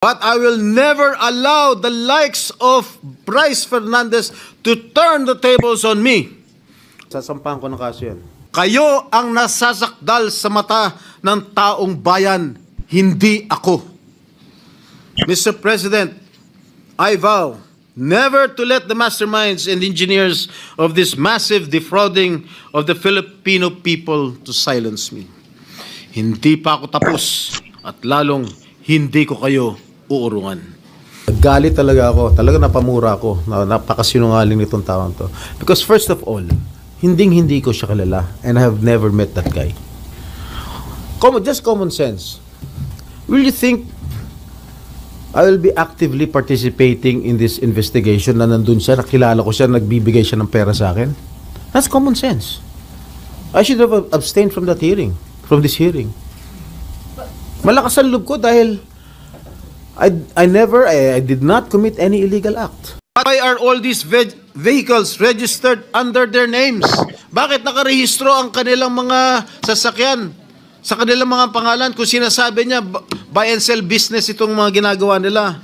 But I will never allow the likes of Bryce Fernandez to turn the tables on me. Sasampahan ko ng kaso yan. Kayo ang nasasakdal sa mata ng taong bayan, hindi ako. Mr. President, I vow never to let the masterminds and engineers of this massive defrauding of the Filipino people to silence me. Hindi pa ako tapos at lalong hindi ko kayo uurungan. Galit talaga ako. Talaga napamura ako. Napakasinungaling nitong taong to. Because first of all, hindi ko siya kilala and I have never met that guy. Just common sense. Will you think I will be actively participating in this investigation na nandun siya, nakilala ko siya, nagbibigay siya ng pera sa akin? That's common sense. I should have abstained from that hearing, from this hearing. Malakas ang loob ko dahil I did not commit any illegal act. Why are all these vehicles registered under their names? Bakit nakarehistro ang kanilang mga sasakyan sa kanilang mga pangalan kung sinasabi niya buy and sell business itong mga ginagawa nila?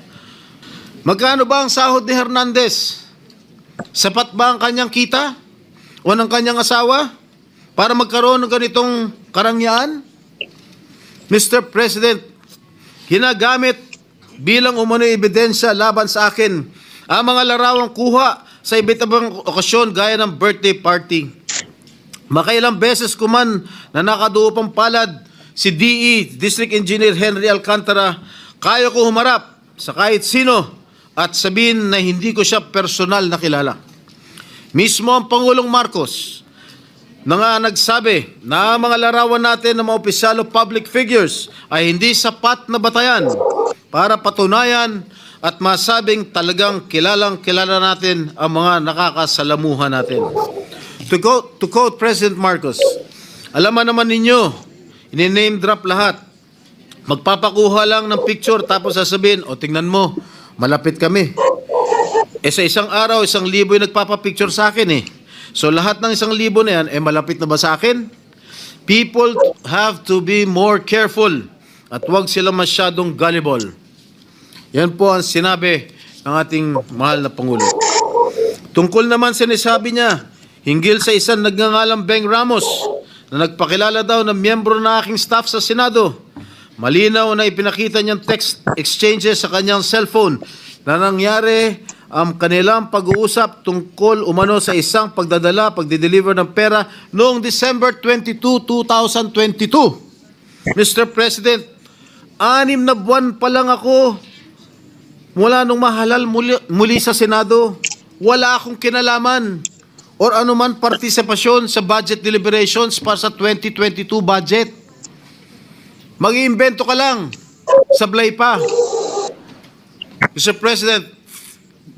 Magkano ba ang sahod ni Hernandez? Sapat ba ang kanyang kita o ng kanyang asawa para magkaroon ng ganitong karangyaan? Mr. President, ginagamit bilang umano'y ebidensya laban sa akin ang mga larawang kuha sa iba't ibang okasyon gaya ng birthday party. Makailang beses ko man na nakaduupang palad si DE, District Engineer Henry Alcantara, kaya ko humarap sa kahit sino at sabihin na hindi ko siya personal na kilala. Mismo ang Pangulong Marcos na nga nagsabi na ang mga larawan natin ng mga opisyal o public figures ay hindi sapat na batayan para patunayan at masabing talagang kilala natin ang mga nakakasalamuhan natin. To quote President Marcos, alaman naman ninyo, ini-name drop lahat. Magpapakuha lang ng picture tapos sasabihin, o tingnan mo, malapit kami. Sa isang araw, 1,000 yung nagpapapicture sa akin eh. So lahat ng 1,000 na yan, malapit na ba sa akin? People have to be more careful at huwag sila masyadong gullible. Yan po ang sinabi ng ating mahal na Pangulo. Tungkol naman sinasabi niya, hinggil sa isang nagngangalang Beng Ramos na nagpakilala daw ng miyembro ng aking staff sa Senado. Malinaw na ipinakita niyang text exchanges sa kanyang cellphone na nangyari ang kanilang pag-uusap tungkol umano sa isang pagdideliver ng pera noong December 22, 2022. Mr. President, 6 na buwan pa lang ako mula nung mahalal muli sa Senado. Wala akong kinalaman or anuman partisipasyon sa budget deliberations para sa 2022 budget. Mag-iimbento ka lang, sablay pa. Mr. President,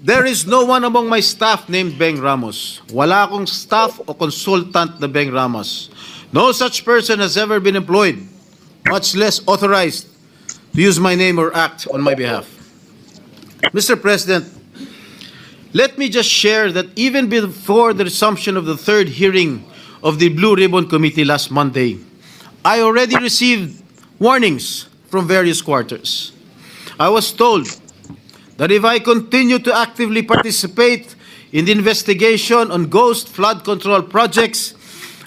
there is no one among my staff named Beng Ramos. Wala akong staff o consultant na Beng Ramos. No such person has ever been employed, much less authorized to use my name or act on my behalf. Mr. President, let me just share that even before the resumption of the third hearing of the Blue Ribbon Committee last Monday, I already received warnings from various quarters. I was told that if I continue to actively participate in the investigation on ghost flood control projects,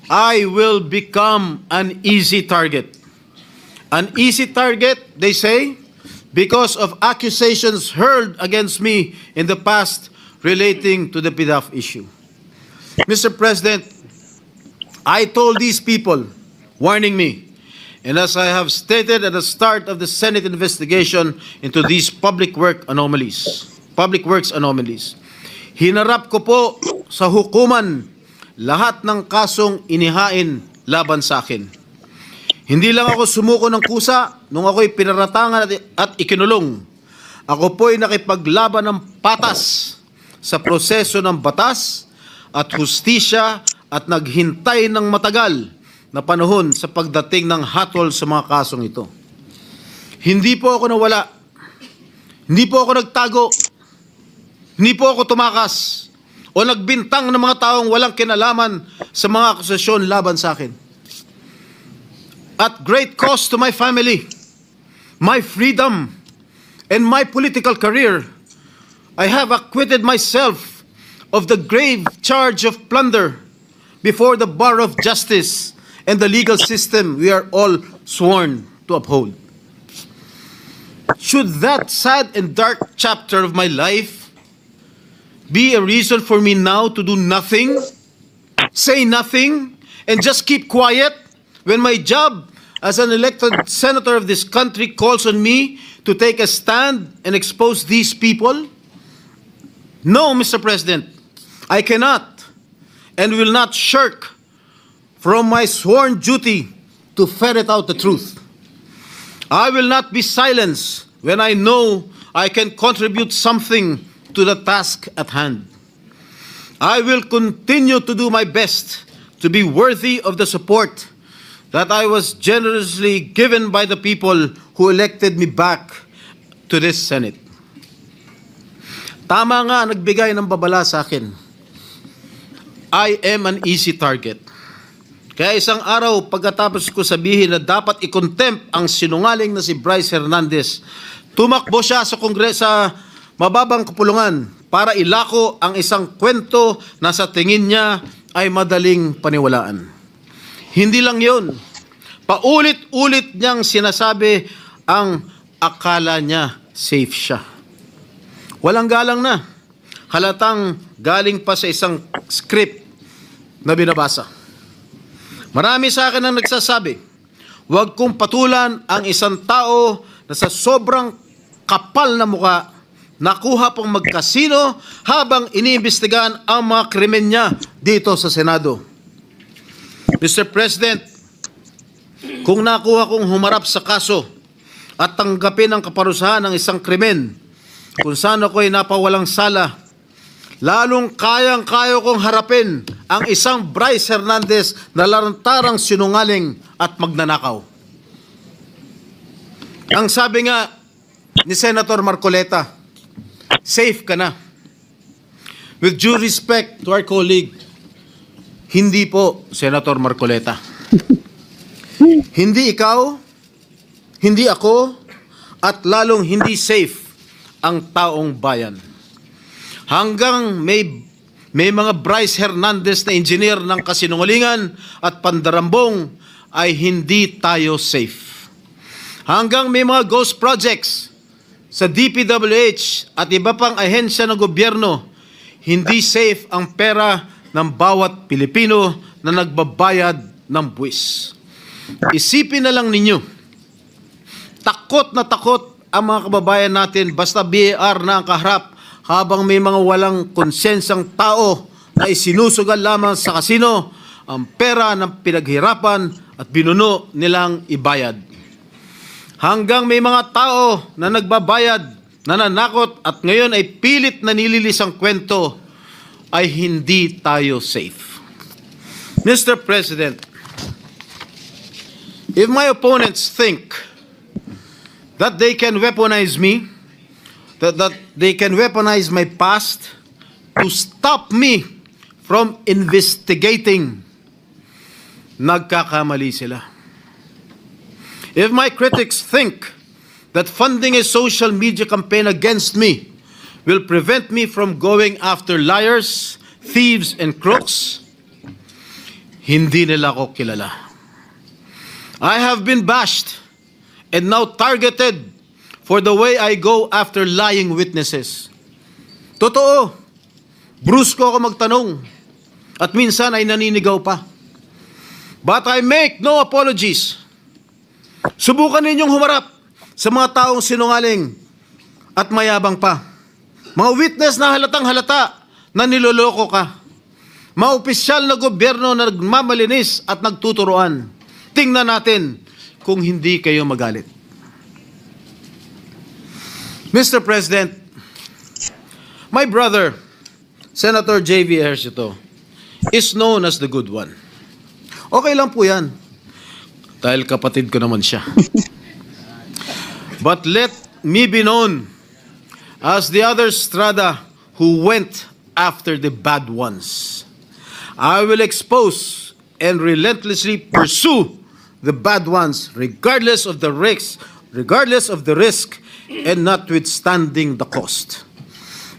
I will become an easy target. An easy target, they say, because of accusations hurled against me in the past relating to the PDAF issue. Mr. President, I told these people, warning me, and as I have stated at the start of the Senate investigation into these public works anomalies, hinarap ko po sa hukuman lahat ng kasong inihain laban sa akin. Hindi lang ako sumuko ng kusa nung ako'y pinaratangan at ikinulong. Ako po'y nakipaglaban ng patas sa proseso ng batas at hustisya at naghintay ng matagal na panahon sa pagdating ng hatol sa mga kasong ito. Hindi po ako nawala. Hindi po ako nagtago. Hindi po ako tumakas o nagbintang ng mga taong walang kinalaman sa mga akusasyon laban sa akin. At great cost to my family, my freedom, and my political career, I have acquitted myself of the grave charge of plunder before the bar of justice and the legal system we are all sworn to uphold. Should that sad and dark chapter of my life be a reason for me now to do nothing, say nothing, and just keep quiet when my job as an elected senator of this country calls on me to take a stand and expose these people? No, Mr. President, I cannot and will not shirk from my sworn duty to ferret out the truth. I will not be silenced when I know I can contribute something to the task at hand. I will continue to do my best to be worthy of the support that I was generously given by the people who elected me back to this Senate. Tama nga nagbigay ng babala sa akin. I am an easy target. Kaya isang araw pagkatapos ko sabihin na dapat i-contempt ang sinungaling na si Bryce Hernandez, tumakbo siya sa sa mababang kapulungan para ilako ang isang kwento na sa tingin niya ay madaling paniwalaan. Hindi lang yun. Paulit-ulit niyang sinasabi ang akala niya safe siya. Walang galang na. Halatang galing pa sa isang script na binabasa. Marami sa akin ang nagsasabi, huwag kong patulan ang isang tao na sa sobrang kapal na muka, nakuha pong magkasino habang iniimbestigahan ang mga krimen niya dito sa Senado. Mr. President, kung nakuha kong humarap sa kaso at tanggapin ang kaparusahan ng isang krimen kung saan ako'y napawalang sala, lalong kayang-kaya kong harapin ang isang Bryce Hernandez na lantarang sinungaling at magnanakaw. Ang sabi nga ni Senator Marcoleta, safe ka na. With due respect to our colleague, hindi po, Senator Marcoleta. Hindi ikaw, hindi ako, at lalong hindi safe ang taong bayan. Hanggang may mga Bryce Hernandez na engineer ng kasinungalingan at pandarambong ay hindi tayo safe. Hanggang may mga ghost projects sa DPWH at iba pang ahensya ng gobyerno, hindi safe ang pera ng bawat Pilipino na nagbabayad ng buwis. Isipin na lang ninyo, takot na takot ang mga kababayan natin basta BAR na ang kaharap habang may mga walang konsensyang tao na isinusugal lamang sa kasino ang pera ng pinaghirapan at binuno nilang ibayad. Hanggang may mga tao na nagbabayad, nananakot at ngayon ay pilit na nililis ang kwento, ay hindi tayo safe. Mr. President, if my opponents think that they can weaponize me, that they can weaponize my past to stop me from investigating, nagkakamali sila. If my critics think that funding a social media campaign against me will prevent me from going after liars, thieves, and crooks, hindi nila ako kilala. I have been bashed and now targeted for the way I go after lying witnesses. Totoo, brusko ako magtanong at minsan ay naninigaw pa. But I make no apologies. Subukan ninyong humarap sa mga taong sinungaling at mayabang pa. Mga witness na halatang halata na niloloko ka. Mga opisyal na gobyerno na nagmamalinis at nagtuturoan. Tingnan natin kung hindi kayo magalit. Mr. President, my brother, Senator J.V. Ejercito, is known as the good one. Okay lang po yan. Dahil kapatid ko naman siya. But let me be known as the other Strada who went after the bad ones. I will expose and relentlessly pursue the bad ones regardless of the risk and notwithstanding the cost.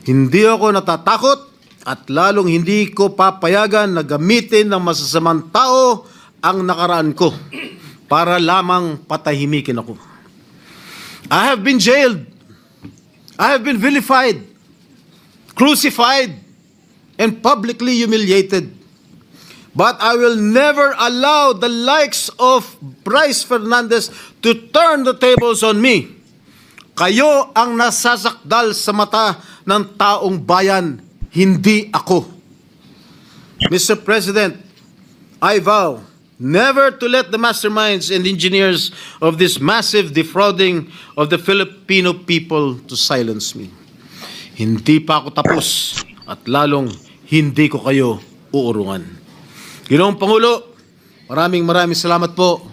Hindi ako natatakot at lalong hindi ko papayagan na gamitin ng masasamang tao ang nakaraan ko para lamang patahimikin ako. I have been jailed. I have been vilified, crucified, and publicly humiliated. But I will never allow the likes of Bryce Fernandez to turn the tables on me. Kayo ang nasasakdal sa mata ng taong bayan, hindi ako. Mr. President, I vow never to let the masterminds and engineers of this massive defrauding of the Filipino people to silence me. Hindi pa ako tapos at lalong hindi ko kayo uurungan. Ginoong Pangulo, maraming salamat po